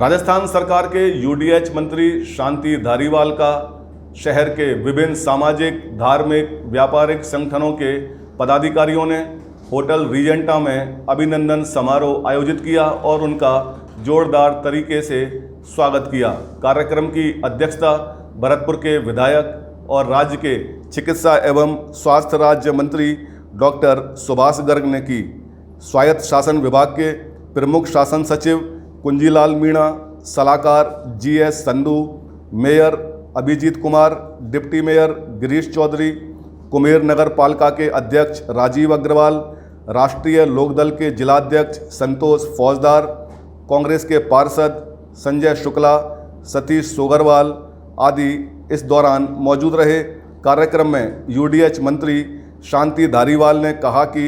राजस्थान सरकार के यूडीएच मंत्री शांति धारीवाल का शहर के विभिन्न सामाजिक, धार्मिक, व्यापारिक संगठनों के पदाधिकारियों ने होटल रीजेंटा में अभिनंदन समारोह आयोजित किया और उनका जोरदार तरीके से स्वागत किया। कार्यक्रम की अध्यक्षता भरतपुर के विधायक और राज्य के चिकित्सा एवं स्वास्थ्य राज्य मंत्री डॉक्टर सुभाष गर्ग ने की। स्वायत्त शासन विभाग के प्रमुख शासन सचिव कुंजीलाल मीणा, सलाहकार GS Sandhu, mayor Abhijeet Kumar, deputy mayor Girish Chaudhary, Kumer नगर पालिका के अध्यक्ष राजीव अग्रवाल, राष्ट्रीय लोकदल के जिलाध्यक्ष संतोष फौजदार, कांग्रेस के पार्षद संजय शुक्ला, सतीश सोगरवाल आदि इस दौरान मौजूद रहे। कार्यक्रम में यूडीएच मंत्री शांति धारीवाल ने कहा कि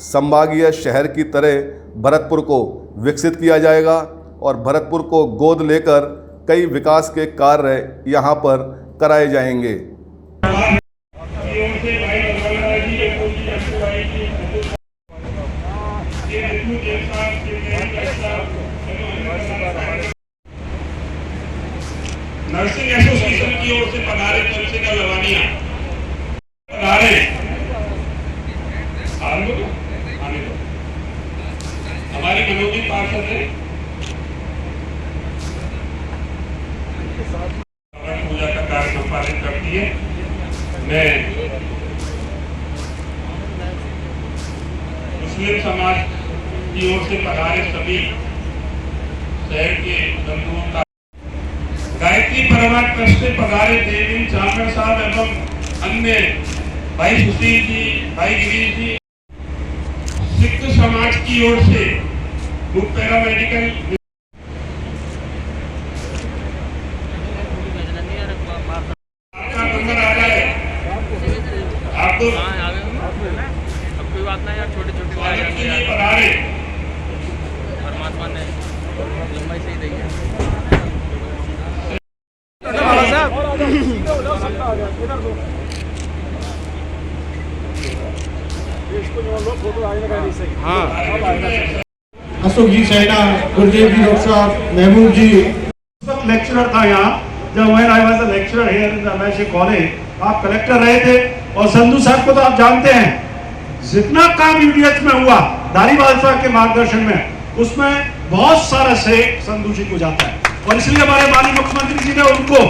संभागीय शहर की तरह भरतपुर को विकसित किया जाएगा और भरतपुर को गोद लेकर कई विकास के कार्य यहां पर कराए जाएंगे। नर्सिंग एसोसिएशन की ओर से पधारे चंद्रशेखर लवानिया पधारे। हमारी मनोजी पार्षद है, पूजा का कार्य संपादित करती है। मैं मुस्लिम समाज की ओर से पधारे सभी शहर के बंधुओं का, गायत्री परिवार ट्रस्ट से पधारे देवी चाकर साहब एवं अन्य भाई सुशील जी, भाई गिरीश जी, सिख समाज की ओर से पैरामेडिकल आपका नंबर आ रहा है। आपको अब कोई बात नहीं यार, छोटे-छोटे स्वागत के लिए पधारे। परमात्मा ने लंबाई सही दी है। अशोक जी सैना, गुरदेव जी डॉक्टर साहब, महबूब जी लेक्चरर था यहाँ जब when I was a lecturer here in the MSc college। आप कलेक्टर रहे थे और संधू साहब को तो आप जानते हैं, जितना काम यूडीएच में हुआ धारीवाल साहब के मार्गदर्शन में, उसमें बहुत सारा श्रेय संधू जी को जाता है और इसलिए हमारे माननीय मुख्यमंत्री जी ने उनको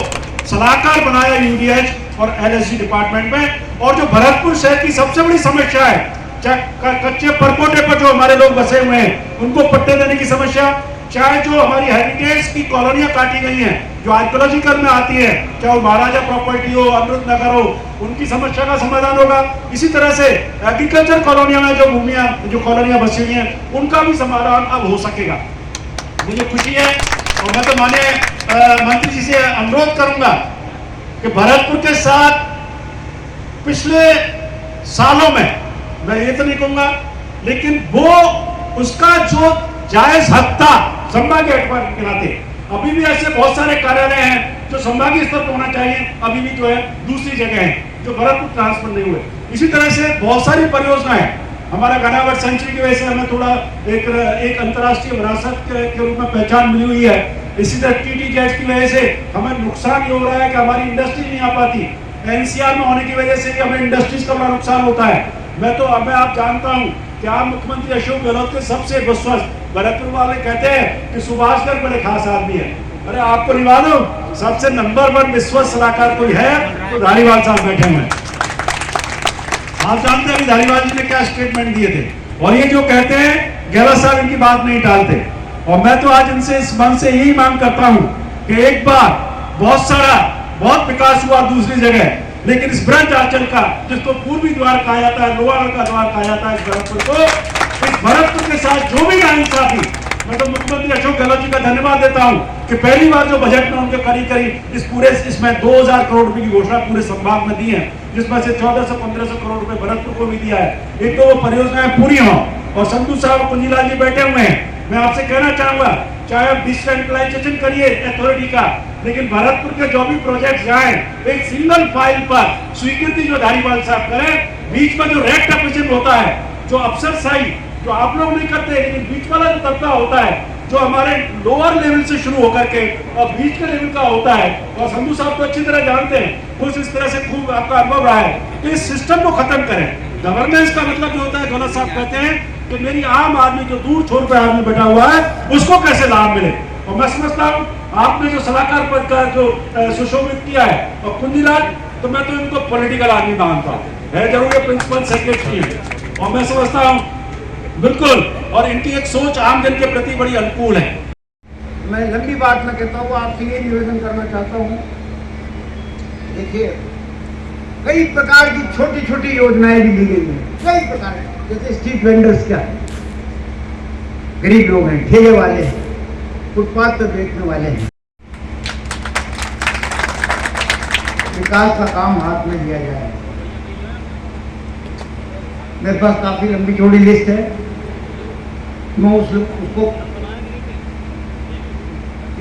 सलाहकार बनाया यूडीएच और एलएसडी डिपार्टमेंट में। और जो भरतपुर शहर की सबसे बड़ी समस्या है, कच्चे परकोटे पर जो हमारे लोग बसे हुए हैं उनको पट्टे देने की समस्या, चाहे जो हमारी हेरिटेज की कॉलोनियां काटी गई हैं जो आर्कियोलॉजिकल में आती है, चाहे वो महाराजा प्रॉपर्टी हो, अमृत नगर हो, उनकी समस्या का समाधान होगा। इसी तरह से एग्रीकल्चर कॉलोनियां में जो भूमियां, जो कॉलोनियां बसी हुई हैं, उनका भी समाधान अब हो सकेगा। मुझे खुशी है और मैं तो माननीय मंत्री जी से अनुरोध करूंगा कि भरतपुर के साथ पिछले सालों में, मैं ये तो नहीं कहूंगा, लेकिन वो उसका जो जायज हक था संभागीय हेडक्वार्टर के नाते, अभी भी ऐसे बहुत सारे कार्यालय हैं जो संभागीय स्तर पर होना चाहिए, अभी भी जो है दूसरी जगह है जो भरतपुर ट्रांसफर नहीं हुए। इसी तरह से बहुत सारी परियोजनाएं, हमारा गनावट सेंचुरी की वजह से हमें थोड़ा एक अंतर्राष्ट्रीय विरासत के रूप में पहचान मिली हुई है। इसी तरह टीटीजेड की वजह से हमें नुकसान ये हो रहा है कि हमारी इंडस्ट्री नहीं आ पाती, एनसीआर में होने की वजह से हमें इंडस्ट्रीज का बड़ा नुकसान होता है। मैं आप जानता हूं कि आप मुख्यमंत्री अशोक गहलोत के सबसे विश्वस्त, भरतपुर वाले कहते हैं कि सुभाष गर्ग बड़े खास आदमी है। अरे आपको नहीं मालूम, सबसे नंबर 1 विश्वस्त सलाहकार कोई है तो धारीवाल साहब बैठे हुए हैं। आप जानते हैं कि धारीवाल जी ने क्या स्टेटमेंट दिए थे, और ये जो कहते हैं गहलोत साहब इनकी बात नहीं टालते। और मैं तो आज इनसे इस मन से यही मांग करता हूं कि एक बार बहुत विकास हुआ दूसरी जगह, लेकिन इस ब्रजांचल का, जिसको पूर्वी द्वार कहा जाता है, लोहागढ़ का द्वार कहा जाता है, इस भरतपुर के साथ जो भी नाइंसाफी, मैं तो मुख्यमंत्री अशोक गहलोत जी का धन्यवाद देता हूं कि पहली बार जो बजट में उनके करीब इसमें 2000 करोड़ रुपए की घोषणा पूरे संभाग में दी है, जिसमें से 1400-1500 करोड़ रुपए भरतपुर को भी दिया है। एक तो वो परियोजनाएं पूरी हों। और संधू साहब, कुंजीलाल जी बैठे हुए हैं, मैं आपसे कहना चाहूंगा, चाहे आप डिसेंट्रलाइजेशन करिए अथॉरिटी का, लेकिन भरतपुर के जो भी प्रोजेक्ट जाए एक सिंगल फाइल पर स्वीकृति जो धारीवाल साहब करें। बीच में जो रेड टेपिज्म होता है, जो अफसरशाही जो आप लोग नहीं करते, लेकिन बीच वाला जो तबका होता है, जो हमारे लोअर लेवल से शुरू होकर के और बीच के लेवल का होता है, और संधू साहब तो अच्छी तरह जानते हैं, कुछ इस तरह से खूब आपका अनुभव रहा है। तो इस सिस्टम को खत्म करें। गवर्नेंस का मतलब जो होता है, दौलत साहब कहते हैं कि मेरी आम आदमी जो दूर छोर पे आदमी बैठा हुआ है उसको कैसे लाभ मिले। और मैं समझता हूँ आपने जो सलाहकार पद का जो सुशोभित किया है और कुंजीलाल, तो मैं तो इनको पॉलिटिकल आदमी मानता हूँ, है जरूर ये प्रिंसिपल सेक्रेटरी है, और मैं समझता हूँ बिल्कुल, और इनकी एक सोच आम जन के प्रति बड़ी अनुकूल है। मैं लंबी बात न कहता हूँ, आपसे ये निवेदन करना चाहता हूँ। देखिए, कई प्रकार की छोटी छोटी योजनाएं भी ली गई हैं, कई प्रकार की, जैसे स्ट्रीट वेंडर्स क्या है, गरीब लोग हैं, ठेले वाले हैं, फुटपाथ पर बेचने वाले हैं, विकास का काम हाथ में लिया जाए। मेरे पास काफी लंबी चौड़ी लिस्ट है, मैं उसको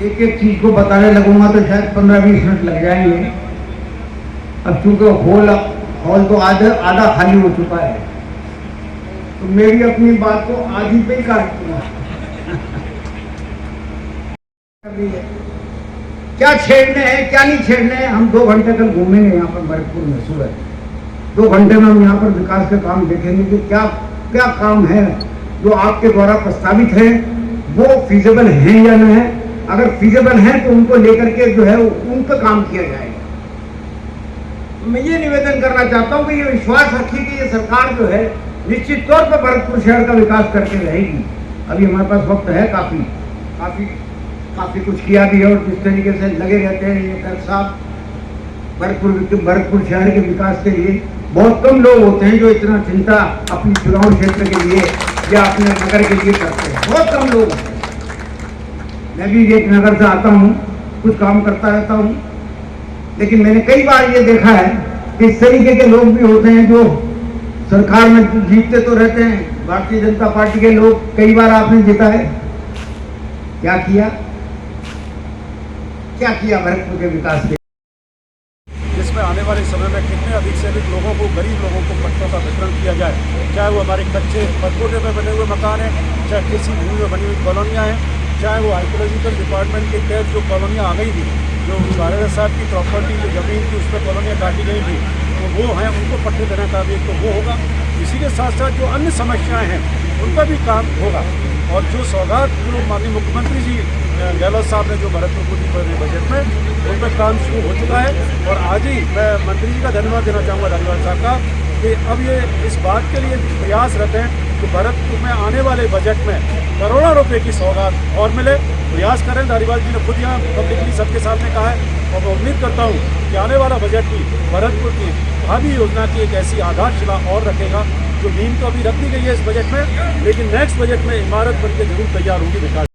एक एक चीज को बताने लगूंगा तो शायद 15-20 मिनट लग जाएंगे। अब चूंकि हॉल तो आधा खाली हो चुका है, तो मेरी अपनी बात को आधी पे ही काट दूंगा। क्या छेड़ने हैं क्या नहीं छेड़ने हैं, हम 2 घंटे कल घूमेंगे यहाँ पर भरतपुर में सुबह। 2 घंटे में हम यहाँ पर विकास के काम देखेंगे कि क्या क्या काम है जो आपके द्वारा प्रस्तावित है, वो फीजेबल है या नहीं है। अगर फीजेबल है तो उनको लेकर के जो है उन पर काम किया जाएगा। मैं ये निवेदन करना चाहता हूँ कि ये विश्वास रखिए कि ये सरकार जो है निश्चित तौर पर भरतपुर शहर का विकास करके रहेगी। अभी हमारे पास वक्त है, काफी कुछ किया भी है, और जिस तरीके से लगे रहते हैं ये कलेक्टर साहब भरतपुर शहर के विकास के लिए, बहुत कम लोग होते हैं जो इतना चिंता अपनी चुनाव क्षेत्र के लिए या अपने नगर के लिए करते हैं, बहुत कम लोग हैं। मैं भी एक नगर से आता हूँ, कुछ काम करता रहता हूँ, लेकिन मैंने कई बार ये देखा है कि इस तरीके के लोग भी होते हैं जो सरकार में जीतते तो रहते हैं। भारतीय जनता पार्टी के लोग कई बार आपने जीता है, क्या किया भरतपुर के विकास के, जिसमें आने वाले समय में कितने अधिक से अधिक लोगों को, गरीब लोगों को पट्टों का वितरण किया जाए, चाहे वो हमारे कच्चे परकोटे में बने हुए मकान हैं, चाहे कृषि भूमि में बनी हुई कॉलोनियाँ हैं, चाहे वो आर्कियोलॉजिकल डिपार्टमेंट के तहत जो कॉलोनियाँ आ गई थी, जो कार्यरत साहब की प्रॉपर्टी जो जमीन थी उस पर कॉलोनियाँ काटी गई थी, तो वो हैं, उनको पट्टे देने का भी तो वो होगा। इसी के साथ साथ जो अन्य समस्याएँ हैं उन पर भी काम होगा। और जो सौगात जो माननीय मुख्यमंत्री जी गहलोत साहब ने जो भरतपुर को दी पहले बजट में, उन पर काम शुरू हो चुका है। और आज ही मैं मंत्री जी का धन्यवाद देना चाहूँगा धारीवाल साहब का, कि अब ये इस बात के लिए प्रयासरत हैं कि भरतपुर में आने वाले बजट में करोड़ों रुपए की सौगात और मिले। प्रयास करें, धारीवाल जी ने खुद यहाँ पब्लिकली सबके सामने कहा है, और मैं उम्मीद करता हूँ कि आने वाला बजट भी भरतपुर की भावी योजना की एक ऐसी आधारशिला और रखेगा जो नींव तो अभी रख दी गई है इस बजट में, लेकिन नेक्स्ट बजट में इमारत बनकर जरूर तैयार होगी विकास।